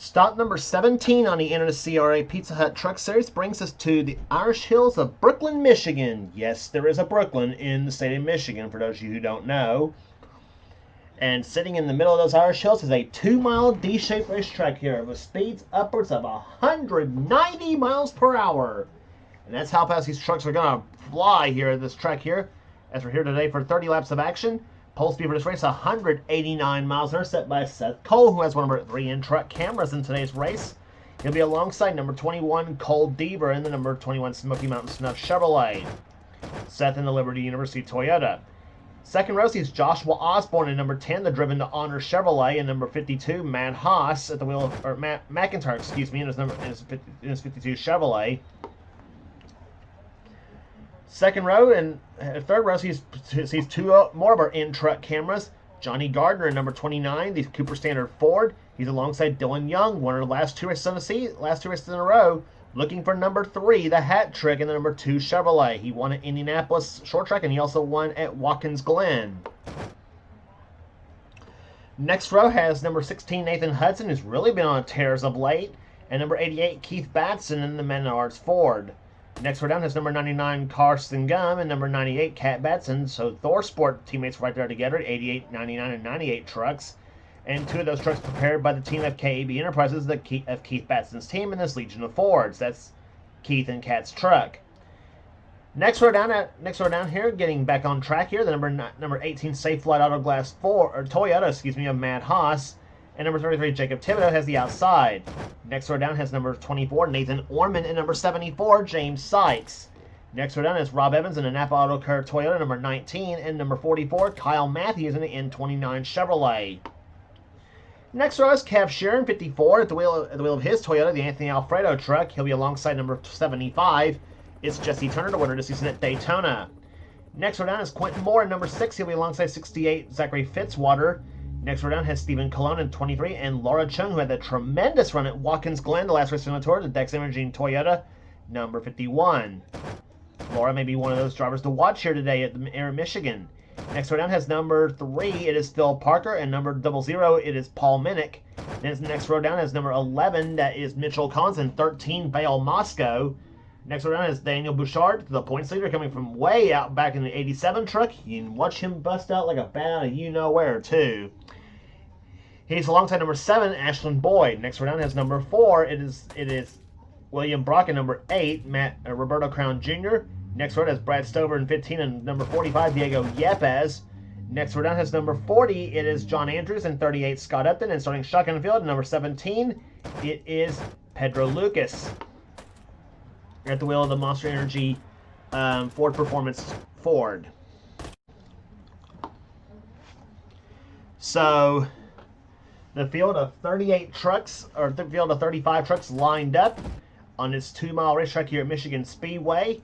Stop number 17 on the NNSCRA Pizza Hut Truck Series brings us to the Irish Hills of Brooklyn, Michigan. Yes, there is a Brooklyn in the state of Michigan, for those of you who don't know. And sitting in the middle of those Irish Hills is a 2-mile D-shaped racetrack here with speeds upwards of 190 miles per hour. And that's how fast these trucks are going to fly here at this track here. As we're here today for 30 laps of action. Pole speed for this race, 189 miles an hour, set by Seth Cole, who has one of our 3 in-truck cameras in today's race. He'll be alongside number 21, Cole Deaver, and the number 21 Smoky Mountain Snuff Chevrolet. Seth in the Liberty University Toyota. Second row sees Joshua Osborne in number 10, the Driven to Honor Chevrolet, and number 52, Matt Haas at the wheel, or Matt McIntyre, excuse me, in his 52 Chevrolet. Second row and third row sees 2 more of our in-truck cameras. Johnny Gardner in number 29, the Cooper Standard Ford. He's alongside Dylan Young, one of the last two races in a row, looking for number 3, the Hat Trick, and the number 2 Chevrolet. He won at Indianapolis Short Track, and he also won at Watkins Glen. Next row has number 16, Nathan Hudson, who's really been on a tear as of late, and number 88, Keith Batson in the Menards Ford. Next row down has number 99, Carson Gum, and number 98, Cat Batson. So Thor Sport teammates right there together, 88, 99, and 98 trucks. And 2 of those trucks prepared by the team of KAB Enterprises, of Keith Batson's team, and this Legion of Fords. That's Keith and Cat's truck. Next row down here, getting back on track here, the number 18, Safe Flight Auto Glass Toyota, of Matt Haas. And number 33, Jacob Thibodeau, has the outside. Next row down has number 24, Nathan Orman, and number 74, James Sykes. Next row down is Rob Evans in a Napa Auto Care Toyota, number 19, and number 44, Kyle Matthews in the N29 Chevrolet. Next row is Kev Sheeran, 54, at the wheel of his Toyota, the Anthony Alfredo truck. He'll be alongside number 75. It's Jesse Turner, the winner this season at Daytona. Next row down is Quentin Moore in number 6. He'll be alongside 68, Zachary Fitzwater. Next row down has Stephen Colon in 23, and Laura Chung, who had a tremendous run at Watkins Glen, the last race on the tour, the Dex Imaging Toyota, number 51. Laura may be one of those drivers to watch here today at Michigan. Next row down has number 3, it is Phil Parker, and number 00, it is Paul Minnick. Then next row down has number 11, that is Mitchell Collins, and 13, Bale Moscow. Next row down is Daniel Bouchard, the points leader, coming from way out back in the 87 truck. You can watch him bust out like a bat out of you-know-where, too. He's alongside number 7, Ashlyn Boyd. Next row down has number 4. It is William Brock, and number 8, Roberto Crown Jr. Next row down has Brad Stover in 15, and number 45, Diego Yepes. Next row down has number 40. It is John Andrews, and 38, Scott Upton. And starting shotgun field, number 17, it is Pedro Lucas at the wheel of the Monster Energy Ford Performance Ford. So the field of 38 trucks, or the field of 35 trucks lined up on this 2-mile racetrack here at Michigan Speedway.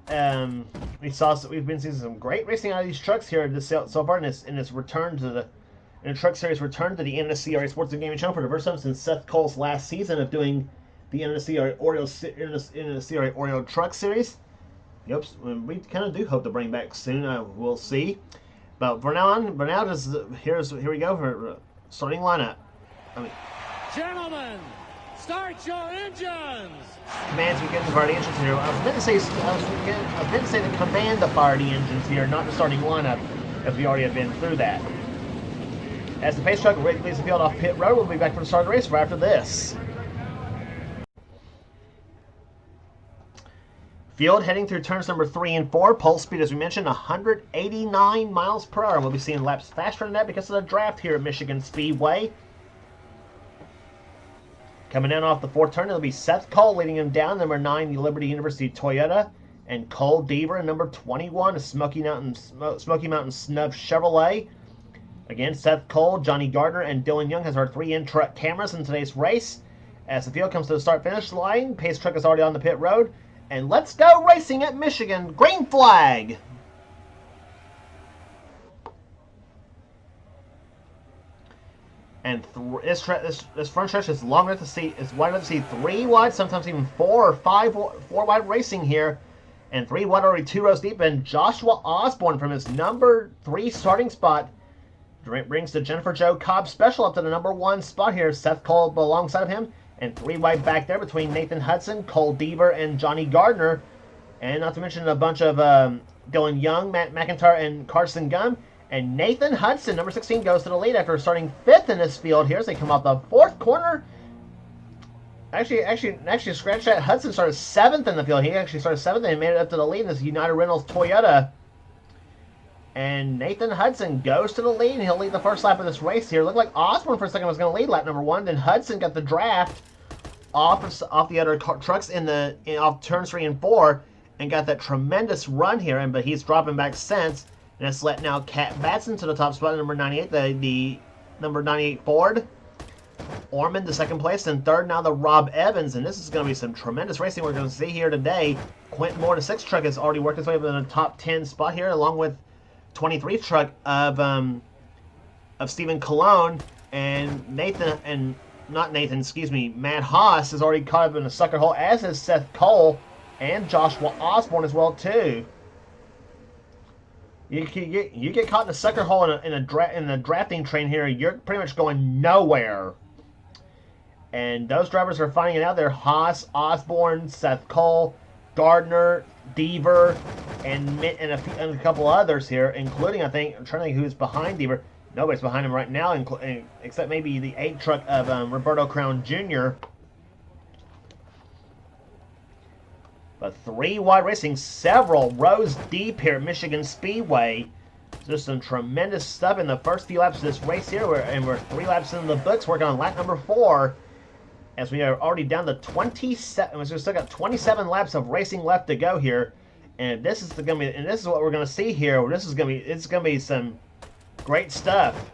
We've been seeing some great racing out of these trucks here so far in this return to the Truck Series return to the NNSCRA Sports and Gaming Channel for the first time since Seth Cole's last season of doing the NNSCRA Oreo Truck Series. Yep, we kind of do hope to bring back soon. We'll see. But for now, here we go for starting lineup. Gentlemen, start your engines. Commands we get to fire the engines here. I was meant to say the command to fire the engines here, not the starting lineup, as we already have been through that. As the pace truck leaves the field off pit road, we'll be back for the start of the race right after this. Field heading through turns number 3 and 4. Pole speed, as we mentioned, 189 miles per hour. We'll be seeing laps faster than that because of the draft here at Michigan Speedway. Coming in off the 4th turn, it'll be Seth Cole leading him down, number 9, the Liberty University Toyota, and Cole Deaver in number 21, a Smoky Mountain Snub Chevrolet. Again, Seth Cole, Johnny Gardner, and Dylan Young has our 3 in-truck cameras in today's race. As the field comes to the start-finish line, pace truck is already on the pit road. And let's go racing at Michigan. Green flag. And this front stretch is long enough to see, it's wide enough to see 3 wide, sometimes even 4 or 5 wide racing here. And 3 wide already 2 rows deep. And Joshua Osborne from his number 3 starting spot Brings the Jennifer Jo Cobb Special up to the number 1 spot here. Seth Cole alongside of him. And 3 wide back there between Nathan Hudson, Cole Deaver, and Johnny Gardner. And not to mention a bunch of Dylan Young, Matt McIntyre, and Carson Gum. And Nathan Hudson, number 16, goes to the lead after starting 5th in this field here as they come out the 4th corner. Actually, scratch that. Hudson started 7th in the field. He actually started 7th and made it up to the lead in this United Rentals Toyota. And Nathan Hudson goes to the lead, and he'll lead the first lap of this race here. Looked like Osborne for a second was going to lead lap number 1. Then Hudson got the draft off the other trucks off turns 3 and 4, and got that tremendous run here. But he's dropping back since, and it's let now Cat Batson to the top spot, number 98, the number 98 Ford. Ormond the 2nd place, and 3rd now the Rob Evans, and this is going to be some tremendous racing we're going to see here today. Quentin Moore, the 6th truck, has already worked his way up in the top 10 spot here, along with 23rd truck of Stephen Colon, and Matt Haas has already caught up in the sucker hole, as has Seth Cole and Joshua Osborne as well too. You get caught in a sucker hole in the drafting train here, you're pretty much going nowhere. And those drivers are finding it out there. Haas, Osborne, Seth Cole, Gardner, Deaver, and a couple others here, including, I'm trying to think who's behind Deaver. Nobody's behind him right now, except maybe the 8 truck of Roberto Crown Jr. But 3 wide racing, several rows deep here at Michigan Speedway. Just some tremendous stuff in the first few laps of this race here, we're 3 laps in the books, working on lap number 4. As we are already down to 27, we've still got 27 laps of racing left to go here, and this is what we're going to see here. It's going to be some great stuff.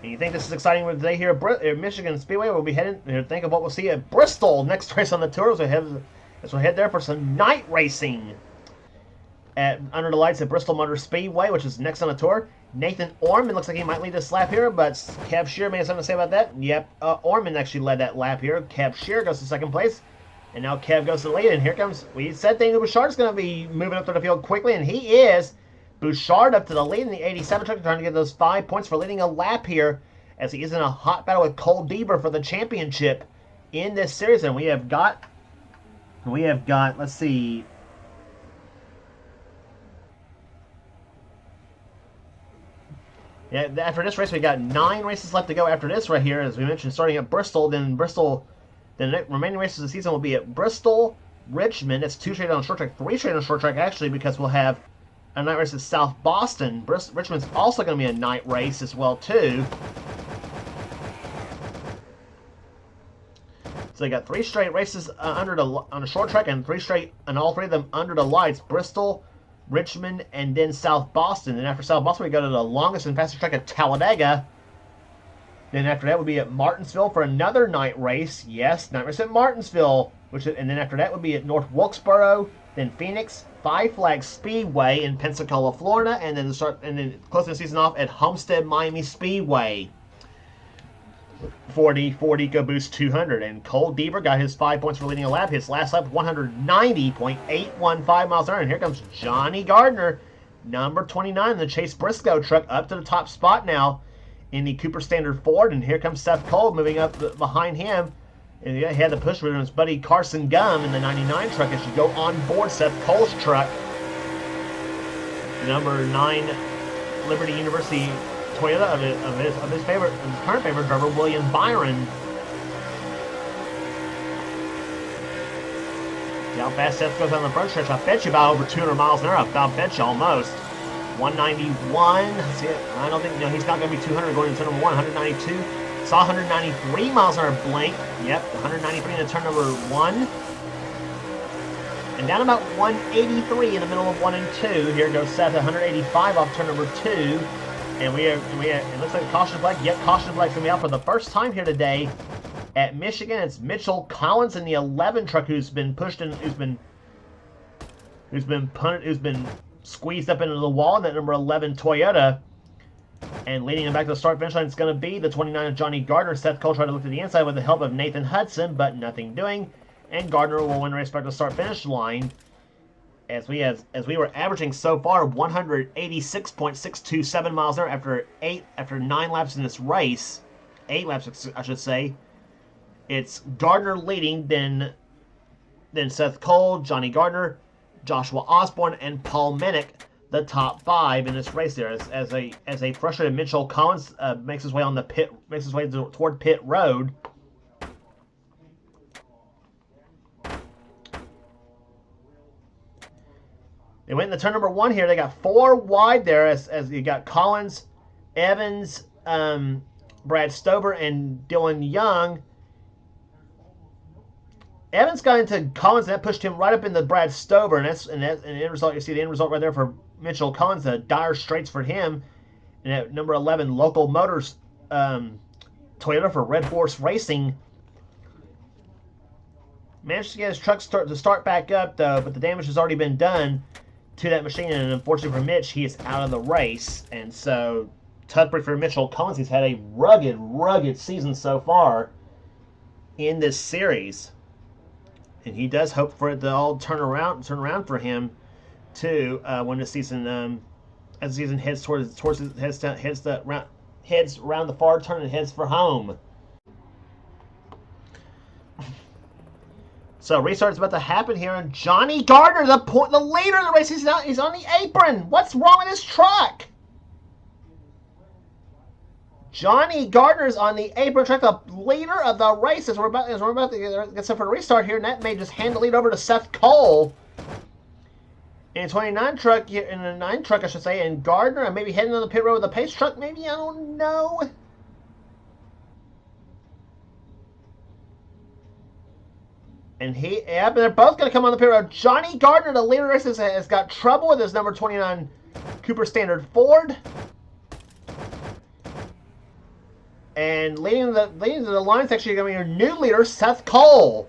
And you think this is exciting today here at Michigan Speedway? We'll be heading here. Think of what we'll see at Bristol next race on the tour. As we head there for some night racing under the lights at Bristol Motor Speedway, which is next on the tour. Nathan Orman looks like he might lead this lap here, but Kev Shear may have something to say about that. Yep, Orman actually led that lap here. Kev Shear goes to 2nd place, and now Kev goes to the lead. And here comes, we said Daniel Bouchard's going to be moving up to the field quickly, and he is. Bouchard up to the lead in the 87 truck, trying to get those 5 points for leading a lap here, as he is in a hot battle with Cole Deaver for the championship in this series. And we have got, let's see. Yeah, after this race, we got 9 races left to go after this right here, as we mentioned, starting at Bristol. Then the remaining races of the season will be at Bristol, Richmond. It's 2 straight on short track, 3 straight on short track, actually, because we'll have a night race at South Boston. Richmond's also going to be a night race as well, too. So they got 3 straight races on a short track, and 3 straight, and all 3 of them under the lights. Bristol, Richmond, and then South Boston. And after South Boston, we go to the longest and fastest track at Talladega. Then after that would be at Martinsville for another night race. Yes, night race at Martinsville. And then after that would be at North Wilkesboro, then Phoenix, Five Flags Speedway in Pensacola, Florida, and then closing the season off at Homestead Miami Speedway for the Ford EcoBoost 200. And Cole Deaver got his 5 points for leading a lap. His last lap, 190.815 miles an hour. And here comes Johnny Gardner, number 29 in the Chase Briscoe truck, up to the top spot now in the Cooper Standard Ford. And here comes Seth Cole moving up behind him. And he had the push with his buddy Carson Gum in the 99 truck as you go on board Seth Cole's truck. Number 9 Liberty University Toyota of his current favorite driver, William Byron. See how fast Seth goes on the front stretch. I bet you about over 200 miles an hour. I bet you almost. 191. See it? I don't think, he's not going to be 200 going into turn number 1. 192. Saw 193 miles an hour blink. Yep, 193 into turn number 1. And down about 183 in the middle of 1 and 2. Here goes Seth, 185 off turn number 2. And it looks like a caution flag. Yep, caution flag's going to be out for the first time here today at Michigan. It's Mitchell Collins in the 11 truck who's been pushed and who's been squeezed up into the wall in that number 11 Toyota. And leading him back to the start finish line, it's going to be the 29 of Johnny Gardner. Seth Cole tried to look to the inside with the help of Nathan Hudson, but nothing doing. And Gardner will win the race back to the start finish line. as we were averaging so far 186.627 miles an hour after 9 laps in this race, 8 laps I should say. It's Gardner leading, then Seth Cole, Johnny Gardner, Joshua Osborne, and Paul Minnick, the top 5 in this race there. As a frustrated Mitchell Collins makes his way toward pit road. They went in the turn number 1 here. They got 4 wide there as you got Collins, Evans, Brad Stover, and Dylan Young. Evans got into Collins, and that pushed him right up into Brad Stover, and the end result. You see the end result right there for Mitchell Collins. The dire straits for him. And at number 11, Local Motors Toyota for Red Horse Racing managed to get his truck to start back up though, but the damage has already been done to that machine, and unfortunately for Mitch, he is out of the race. And so, tough break for Mitchell Collins. He's had a rugged season so far in this series. And he does hope for it to all turn around for him too when the season as the season heads heads around the far turn and heads for home. So restart's about to happen here, and Johnny Gardner, the leader of the race, he's on the apron. What's wrong with his truck? Johnny Gardner's on the apron track, the leader of the race, as we're about to get set for the restart here, and that may just hand the lead over to Seth Cole. In the 9 truck, I should say, and Gardner, and maybe heading on the pit road with the pace truck, maybe, I don't know. And they're both going to come on the pit road. Johnny Gardner, the leader of the race, has got trouble with his number 29 Cooper Standard Ford. And leading to the line is actually going to be your new leader, Seth Cole.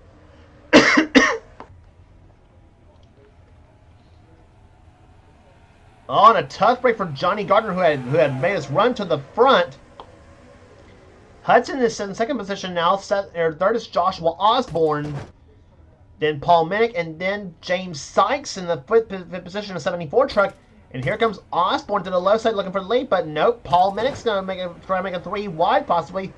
On a tough break for Johnny Gardner, who had made his run to the front. Hudson is in second position now. Third is Joshua Osborne. Then Paul Minnick, and then James Sykes in the fifth position of 74 truck. And here comes Osborne to the low side looking for the lead, but nope. Paul Minnick's going to try to make a 3 wide possibly.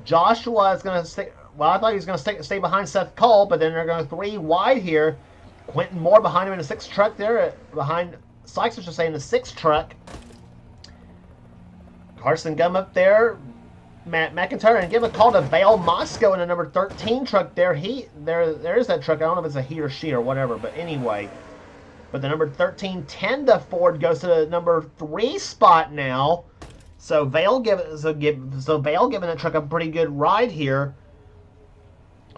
Joshua is going to stay. Well, I thought he was going to stay behind Seth Cole, but then they're going 3 wide here. Quentin Moore behind him in the 6th truck there, behind Sykes, I should say, in the 6th truck. Carson Gum up there. Matt McIntyre, and give a call to Vale Moscow in the number 13 truck there. There is that truck. I don't know if it's a he or she or whatever, but anyway. But the number 13 Tenda Ford goes to the number 3 spot now. So Vale giving that truck a pretty good ride here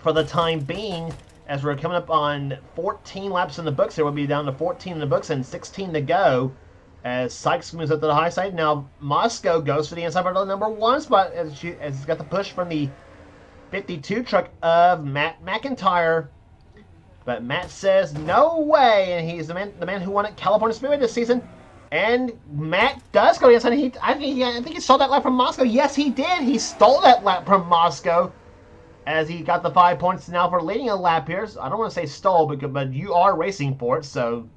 for the time being, as we're coming up on 14 laps in the books here. We'll be down to 14 in the books and 16 to go. As Sykes moves up to the high side. Now Moscow goes for the inside part of the number 1 spot as he's got the push from the 52 truck of Matt McIntyre. But Matt says no way, and he's the man who won at California Speedway this season. And Matt does go to the inside. I think he stole that lap from Moscow. Yes, he did. He stole that lap from Moscow, as he got the 5 points now for leading a lap here. So I don't want to say stole, but you are racing for it, so.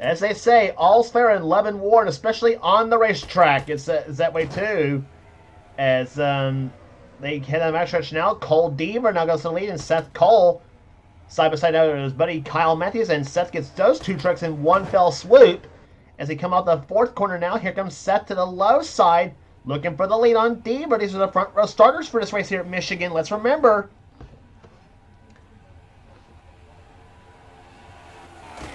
As they say, all's fair in love and war, and especially on the racetrack. It's that way too. As they head on the backstretch now, Cole Deaver now goes to the lead, and Seth Cole side by side out with his buddy Kyle Matthews, and Seth gets those 2 trucks in one fell swoop. As they come out the 4th corner now, here comes Seth to the low side, looking for the lead on Deaver. These are the front row starters for this race here at Michigan. Let's remember.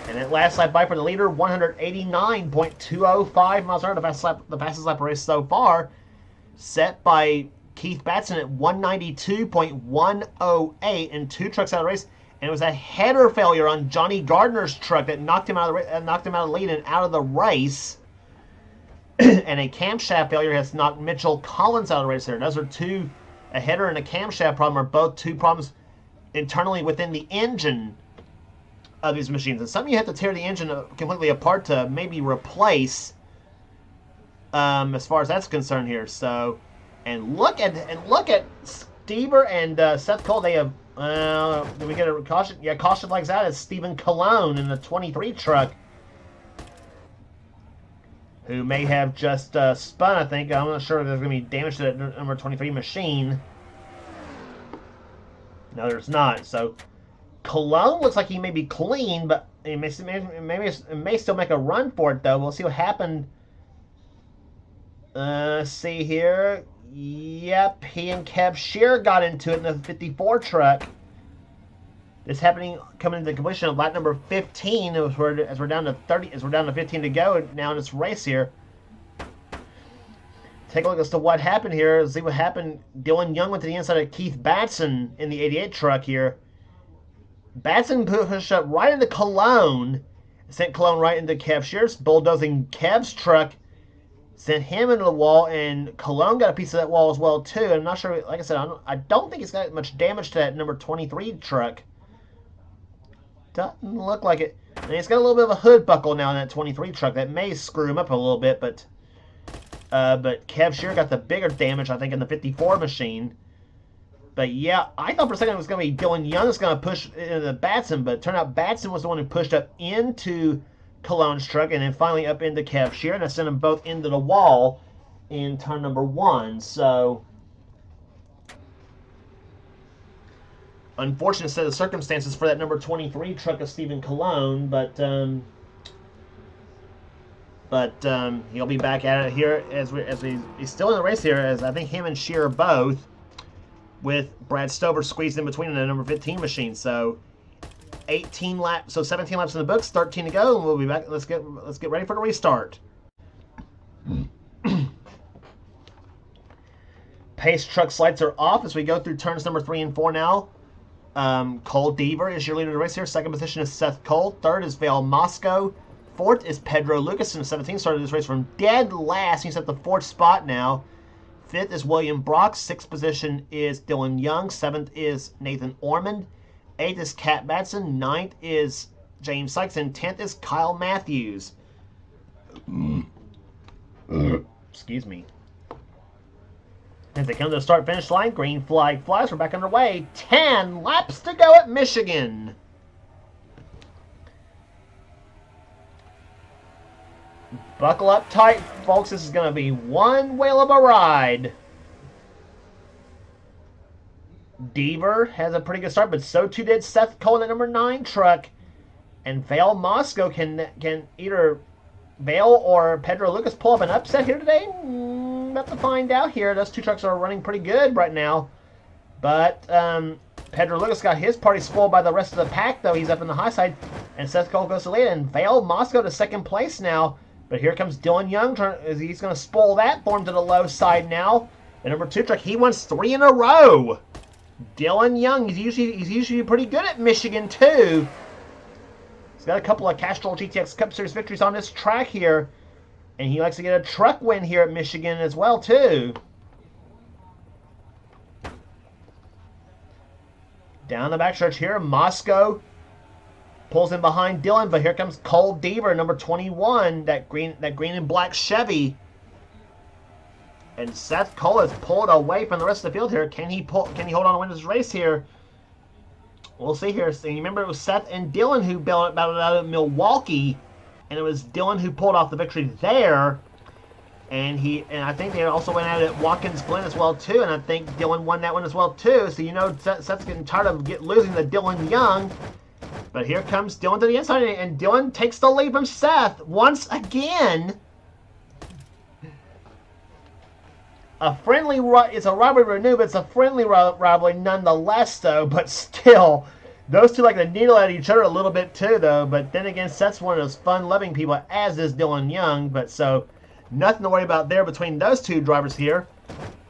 And at last lap by for the leader, 189.205 miles an hour, the fastest lap race so far, set by Keith Batson at 192.108, and 2 trucks out of the race. And it was a header failure on Johnny Gardner's truck that knocked him out of the lead and out of the race. And a camshaft failure has knocked Mitchell Collins out of the race there. Those are a header and a camshaft problem are both 2 problems internally within the engine of these machines, and some you have to tear the engine completely apart to maybe replace, as far as that's concerned here. So, and look at Deaver and Seth Cole, they have, did we get a caution? Yeah, caution flags out as Stephen Colon in the 23 truck, who may have just spun, I think. I'm not sure if there's going to be damage to that number 23 machine. No, there's not. So, Colon looks like he may be clean, but it may still make a run for it, though. We'll see what happened. See here. Yep, he and Kev Shear got into it in the 54 truck. This happening coming into the completion of lap number 15 as we're down to 15 to go now in this race here. Take a look as to what happened here. See what happened. Dylan Young went to the inside of Keith Batson in the 88 truck here. Batson pushed up right into Cologne. Sent Cologne right into Kev Shear's, bulldozing Kev's truck. Sent him into the wall, and Cologne got a piece of that wall as well, too. I'm not sure, like I said, I don't think it's got much damage to that number 23 truck. Doesn't look like it. And it's got a little bit of a hood buckle now in that 23 truck. That may screw him up a little bit, but Kev Shear got the bigger damage, I think, in the 54 machine. But yeah, I thought for a second it was going to be Dylan Young that's going to push into Batson, but it turned out Batson was the one who pushed up into Cologne's truck and then finally up into Kev Shear, and that sent them both into the wall in turn number 1. So, unfortunate set of circumstances for that number 23 truck of Stephen Cologne, but he'll be back at it here he's still in the race here, as I think him and Shear both, with Brad Stover squeezed in between in the number 15 machine. So 17 laps in the books, 13 to go, and we'll be back. Let's get ready for the restart. Pace truck lights are off as we go through turns number 3 and 4 now. Cole Deaver is your leader of the race here. Second position is Seth Cole. Third is Vale Moscow. Fourth is Pedro Lucas in 17. Started this race from dead last. He's at the 4th spot now. Fifth is William Brock. Sixth position is Dylan Young. Seventh is Nathan Ormond. Eighth is Cat Batson. Ninth is James Sykes. And 10th is Kyle Matthews. Excuse me. As they come to the start-finish line, green flag flies. We're back underway. 10 laps to go at Michigan. Buckle up tight, folks. This is going to be one whale of a ride. Deaver has a pretty good start, but so too did Seth Cole in the number 9 truck. And Vale Moscow can either Vale or Pedro Lucas pull up an upset here today? About to find out here. Those two trucks are running pretty good right now. But Pedro Lucas got his party spoiled by the rest of the pack, though. He's up in the high side. And Seth Cole goes to lead. And Vale Moscow to second place now. But here comes Dylan Young. He's going to spoil that for him to the low side now. The number 2 truck, he wins 3 in a row. Dylan Young, he's usually pretty good at Michigan, too. He's got a couple of Castrol GTX Cup Series victories on this track here. And he likes to get a truck win here at Michigan as well, too. Down the backstretch here, Moscow pulls in behind Dylan, but here comes Cole Deaver, number 21, that green and black Chevy. And Seth Cole is pulled away from the rest of the field here. Can he hold on to win this race here? We'll see here. So you remember it was Seth and Dylan who battled out of Milwaukee, and it was Dylan who pulled off the victory there. And I think they also went at it at Watkins Glen as well too, and I think Dylan won that one as well too. So you know Seth's getting tired of losing to Dylan Young. But here comes Dylan to the inside, and Dylan takes the lead from Seth once again. It's a rivalry renewed, but it's a friendly rivalry nonetheless, though. But still, those two like to needle at each other a little bit too, though. But then again, Seth's one of those fun-loving people, as is Dylan Young. But so, nothing to worry about there between those two drivers here.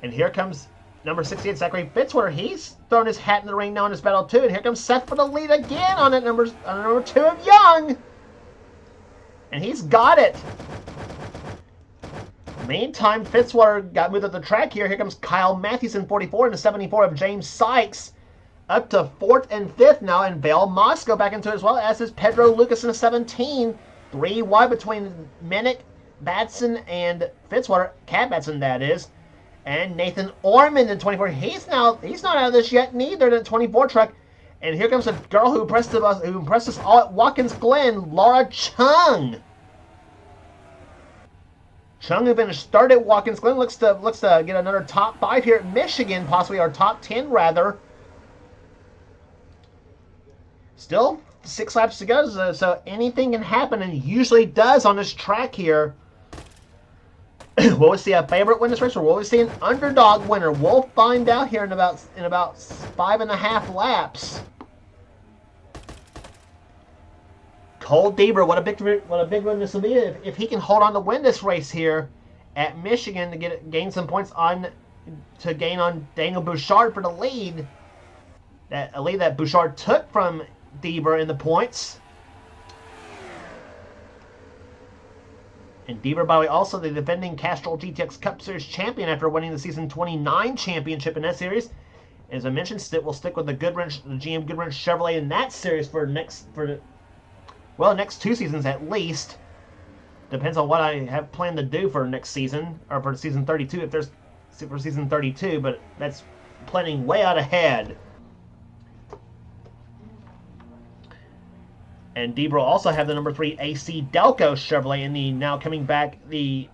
And here comes number 68, Zachary Fitzwater. He's thrown his hat in the ring now in this battle too. And here comes Seth for the lead again on number 2 of Young. And he's got it. Meantime, Fitzwater got moved up the track here. Here comes Kyle Matthews in 44 and the 74 of James Sykes. Up to 4th and 5th now, and Vale Moscow back into it as well, as is Pedro Lucas in the 17. 3 wide between Minnick, Batson, and Fitzwater. Cat Batson, that is. And Nathan Ormond in 24. He's not out of this yet neither in the 24 truck. And here comes a girl who impressed us all at Watkins Glen, Laura Chung. Chung, who finished third at Watkins Glen, looks to get another top 5 here at Michigan, possibly our top 10 rather. Still 6 laps to go, so anything can happen, and usually does on this track here. Will we see a favorite win this race, or will we see an underdog winner? We'll find out here in about 5.5 laps. Cole Deaver, what a big win this will be if he can hold on to win this race here at Michigan to gain some points on Daniel Bouchard for the lead. A lead that Bouchard took from Deaver in the points. And Deaver, by the way, also the defending Castrol GTX Cup Series champion after winning the season 29 championship in that series. As I mentioned, we'll stick with the GM Goodwrench Chevrolet in that series for the next 2 seasons at least. Depends on what I have planned to do for next season, or for season 32, if there's for season 32, but that's planning way out ahead. And Deaver will also have the number 3 AC Delco Chevrolet in the now coming back to it, the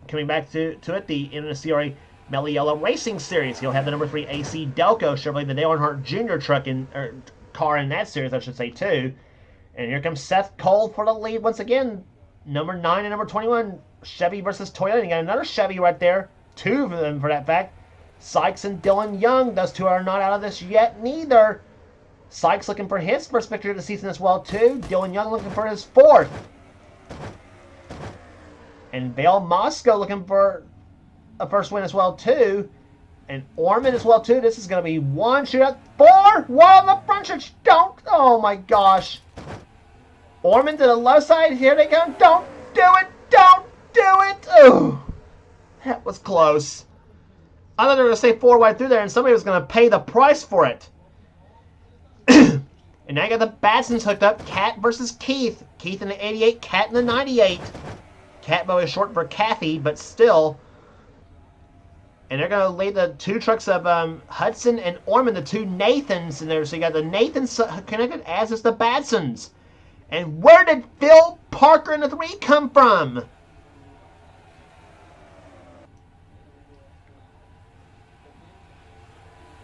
NNSCRA Meliella Racing Series. He'll have the number 3 AC Delco Chevrolet, the Dale Earnhardt Jr. car in that series, I should say, too. And here comes Seth Cole for the lead once again. Number 9 and number 21, Chevy versus Toyota. You got another Chevy right there. 2 of them, for that fact. Sykes and Dylan Young. Those 2 are not out of this yet, neither. Sykes looking for his first victory of the season as well, too. Dylan Young looking for his 4th. And Vale Moscow looking for a first win as well, too. And Ormond as well, too. This is going to be 1 shootout. 4! 1 on the front stretch. Don't. Oh, my gosh. Ormond to the low side. Here they go. Don't do it. Don't do it. Oh, that was close. I thought they were going to say 4 wide through there, and somebody was going to pay the price for it. And now you got the Batsons hooked up. Cat versus Keith. Keith in the 88, Cat in the 98. Cat, by the way, is short for Kathy, but still. And they're going to lead the 2 trucks of Hudson and Ormond, the 2 Nathans in there. So you got the Nathans connected, as is the Batsons. And where did Phil Parker in the 3 come from?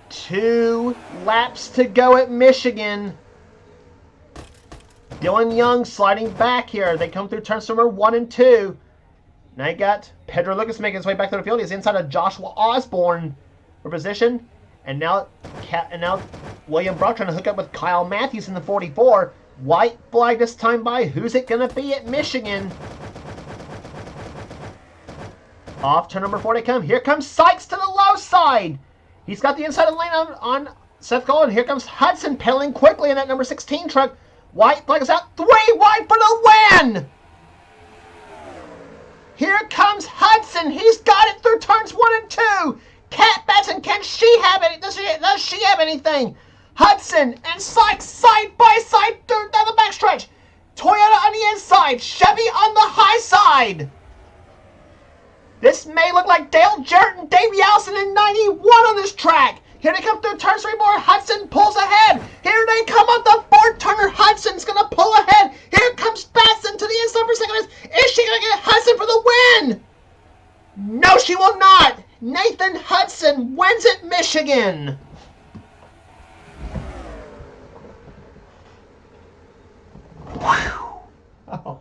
Two laps to go at Michigan. Dylan Young sliding back here. They come through turns number 1 and 2. Now you got Pedro Lucas making his way back to the field. He's inside of Joshua Osborne for position. And now William Brock trying to hook up with Kyle Matthews in the 44. White flag this time by. Who's it going to be at Michigan? Off turn number 4 they come. Here comes Sykes to the low side. He's got the inside of the lane on Seth Cole. And here comes Hudson pedaling quickly in that number 16 truck. White flag is out. 3 wide for the win. Here comes Hudson. He's got it through turns 1 and 2. Cat Batson, can she have it? Does she have anything? Hudson and Sykes side by side down the backstretch. Toyota on the inside. Chevy on the high side. This may look like Dale Jarrett and Davey Allison in 91 on this track. Here they come through turn 3 more. Hudson pulls ahead. Here they come on the 4-turner. Hudson's going to pull ahead. Here comes Batson to the inside for second. Is she going to get Hudson for the win? No, she will not. Nathan Hudson wins at Michigan. Oh.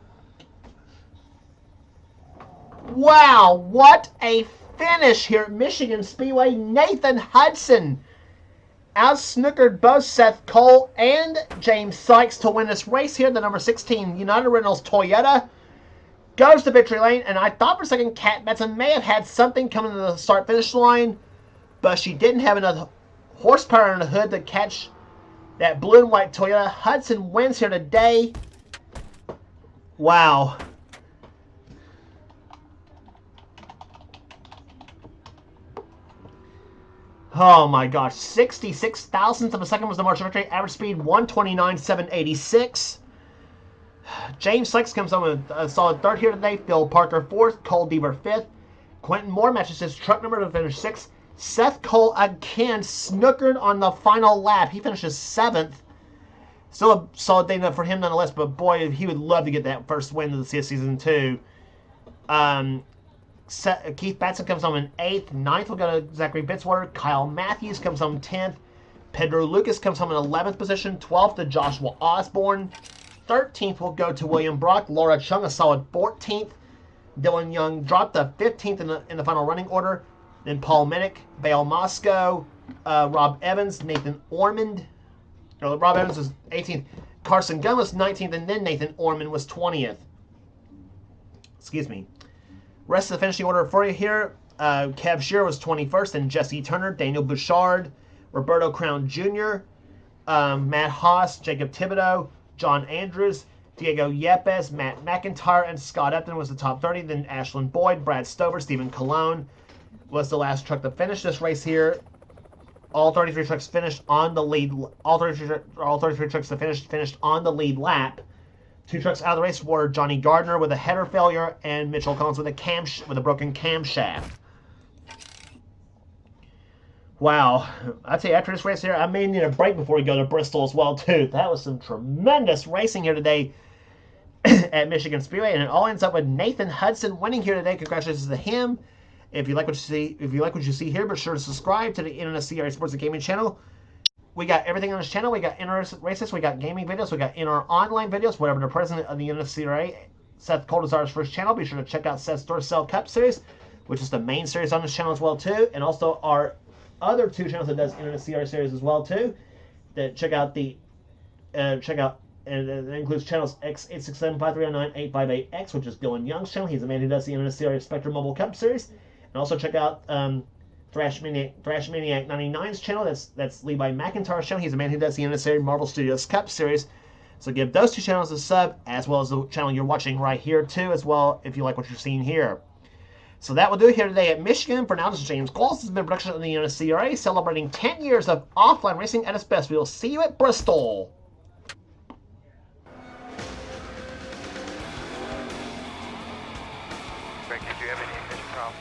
Wow, what a finish here at Michigan Speedway. Nathan Hudson out-snookered both Seth Cole and James Sykes to win this race here. The number 16 United Rentals Toyota goes to victory lane, and I thought for a second Kat Benson may have had something coming to the start-finish line, but she didn't have enough horsepower in the hood to catch that blue and white Toyota. Hudson wins here today. Wow. Oh my gosh, 66 thousandths of a second was the margin of victory. Average speed 129.786. James Sykes comes on with a solid 3rd here today. Phil Parker 4th. Cole Deaver 5th. Quentin Moore matches his truck number to finish 6th. Seth Cole again snookered on the final lap. He finishes 7th. Still a solid day for him nonetheless, but boy, he would love to get that first win of the season 2. Keith Batson comes home in 8th. 9th will go to Zachary Bitswater. Kyle Matthews comes home 10th. Pedro Lucas comes home in 11th position. 12th to Joshua Osborne. 13th will go to William Brock. Laura Chung, a solid 14th. Dylan Young dropped to 15th in the final running order. Then Paul Minnick, Bale Moscow, Rob Evans, Nathan Ormond. Rob Evans was 18th. Carson Gunn was 19th, and then Nathan Ormond was 20th. Excuse me. Rest of the finishing order for you here. Kev Shearer was 21st, and Jesse Turner, Daniel Bouchard, Roberto Crown Jr., Matt Haas, Jacob Thibodeau, John Andrews, Diego Yepes, Matt McIntyre, and Scott Upton was the top 30. Then Ashlyn Boyd, Brad Stover, Stephen Colon was the last truck to finish this race here. All 33 trucks finished on the lead. All 33 trucks that finished on the lead lap. 2 trucks out of the race were Johnny Gardner with a header failure and Mitchell Collins with a broken camshaft. Wow, I'd say after this race here, I may need a break before we go to Bristol as well too. That was some tremendous racing here today at Michigan Speedway, and it all ends up with Nathan Hudson winning here today. Congratulations to him. If you like what you see here, be sure to subscribe to the NNSCRA Sports and Gaming channel. We got everything on this channel. We got inner races, we got gaming videos, we got inner online videos, whatever the president of the NNSCRA, Seth Cole desires for his channel. Be sure to check out Seth's Dorsell Cup Series, which is the main series on this channel as well too, and also our other 2 channels that does NNSCRA series as well too. That check out and it includes channels X8675309858X, which is Dylan Young's channel. He's the man who does the NNSCRA Spectrum Mobile Cup Series. And also check out Thrash Maniac 99's channel. That's Levi McIntyre's channel. He's the man who does the NNSCRA Marvel Studios Cup Series. So give those 2 channels a sub, as well as the channel you're watching right here too, as well, if you like what you're seeing here. So that will do it here today at Michigan. For now, this is James Cole. This has been a production of the NNSCRA, celebrating 10 years of offline racing at its best. We will see you at Bristol. Greg, did you have any ignition problems?